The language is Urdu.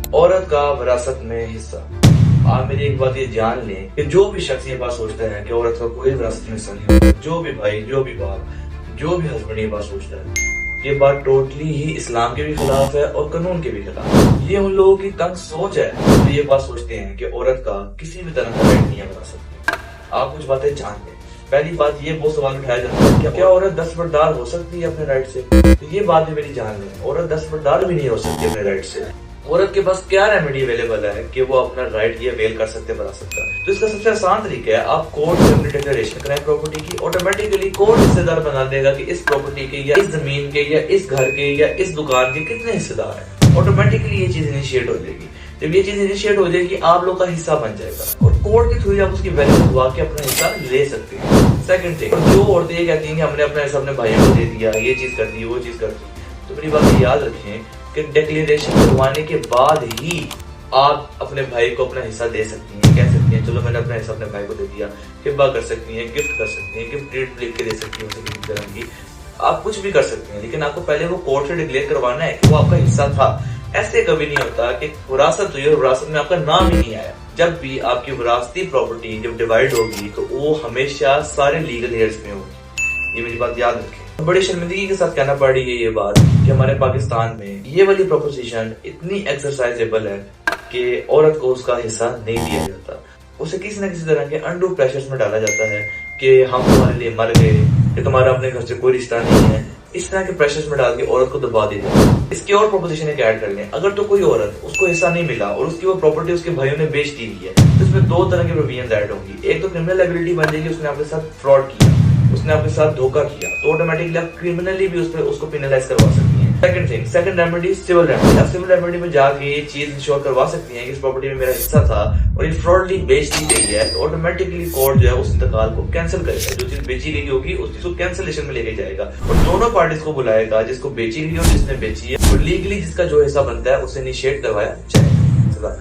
عورت کا وراثت میں حصہ۔ آپ میری ایک بات یہ جان لیں کہ جو بھی شخص یہ بات سوچتا ہے کہ عورت کا کوئی وراثت میں حصہ نہیں ہوتا، جو بھی بھائی، جو بھی باپ، جو بھی ہسبینڈ یہ بات سوچتا ہے، یہ بات ٹوٹلی ہی اسلام کے بھی خلاف ہے اور قانون کے بھی خلاف ہے۔ یہ ان لوگوں کی تنگ سوچ ہے جو یہ بات سوچتے ہیں کہ عورت کا کسی بھی طرح کا رائٹ نہیں ہے وراثت میں۔ آپ کچھ باتیں جان لیں۔ پہلی بات یہ بہت سوال اٹھایا جاتا ہے کہ کیا عورت دستبردار ہو سکتی ہے اپنے رائٹ سے؟ تو یہ بات بھی میری جان لیں، عورت دستبردار بھی نہیں ہو سکتی اپنے رائٹ سے۔ عورت کے پاس کیا ریمیڈی اویلیبل ہے کہ وہ اپنا رائٹ یہ اویل کر سکتے وراثت کا؟ تو اس کا سب سے آسان طریقہ ہے آپ کورٹ سے اپنی ڈکلیریشن کرائیں پراپرٹی کی، آٹومیٹکلی کورٹ حصے دار بنا دے گا کہ اس پراپرٹی کے یا اس زمین کے یا اس گھر کے یا اس دکان کے کتنے حصے دار ہیں۔ آٹومیٹکلی یہ چیز انیشیٹ ہو جائے گی۔ جب یہ چیز انیشیٹ ہو جائے گی آپ لوگ کا حصہ بن جائے گا اور کورٹ کے تھرو آپ اس کی ویلیو دوا کے اپنا حصہ لے سکتے ہیں۔ سیکنڈ تھنگ، جو عورتیں یہ کہتی ہیں کہ ہم نے اپنا حصہ اپنے بھائیوں کو دے دیا، یہ چیز کر دی، وہ چیز کر دی، تو میری بات یاد رکھیں کہ ڈکلیریشن کروانے کے بعد ہی آپ اپنے بھائی کو اپنا حصہ دے سکتی ہیں، کہہ سکتی ہیں چلو میں نے اپنا حصہ اپنے بھائی کو دے دیا، ہبہ کر سکتی ہیں، گفٹ کر سکتی ہیں، گفٹ ڈیٹ لکھ کے دے سکتی ہیں اسے کسی طرح کی، آپ کچھ بھی کر سکتے ہیں، لیکن آپ کو پہلے وہ کورٹ سے ڈکلیئر کروانا ہے کہ وہ آپ کا حصہ تھا۔ ایسے کبھی نہیں ہوتا کہ وراثت ہوئی اور وراثت میں آپ کا نام ہی نہیں آیا۔ جب بھی آپ کی وراثتی پراپرٹی جب ڈیوائڈ ہوگی تو وہ ہمیشہ سارے لیگل ایئرز میں ہوگی، یہ میری بات یاد رکھیں۔ بڑی شرمندگی کے ساتھ کہنا پڑ رہی ہے یہ بات کہ ہمارے پاکستان میں یہ والی پروپوزیشن اتنی ایکسرسائزیبل ہے کہ عورت کو اس کا حصہ نہیں دیا جاتا، اسے کسی نہ کسی طرح کے انڈو پریشرز میں ڈالا جاتا ہے کہ ہم تمہارے لیے مر گئے، کہ تمہارا اپنے گھر سے کوئی رشتہ نہیں ہے، اس طرح کے پریشرز میں ڈال کے عورت کو دبا دیا جاتا ہے۔ اس کی اور پروپوزیشن ایک ایڈ کر لیں، اگر تو کوئی عورت اس کو حصہ نہیں ملا اور اس کی وہ پراپرٹی اس کے بھائیوں نے بیچ دی ہے تو اس میں دو طرح کے پروویژنز ایڈ ہوں گی۔ ایک تو کرمنل لائبلٹی بن جائے گی، اس نے آپ کے ساتھ فراڈ کیا، اس نے آپ کے ساتھ دھوکہ کیا، تو آٹومیٹکلی آپ کرمنلی بھی اس کو پینلائز کروا سکتی ہیں۔ Second thing, second remedy civil remedy. آپ سول ریمیڈی میں جا کے یہ چیز انشور کروا سکتی ہیں کہ اس پراپرٹی میں میرا حصہ تھا اور یہ فراڈلی بیچ دی گئی ہے، تو آٹومیٹکلی کورٹ جو ہے اس انتقال کو کینسل کرے گا۔ جو چیز بیچی گئی ہوگی اس چیز کو کینسلیشن میں لے کے جائے گا اور دونوں پارٹیز کو بلائے گا، جس کو بیچی گئی اور جس نے بیچی ہے، اور لیگلی جس کا جو حصہ بنتا ہے اسے انیشیٹ کروایا جائے گا۔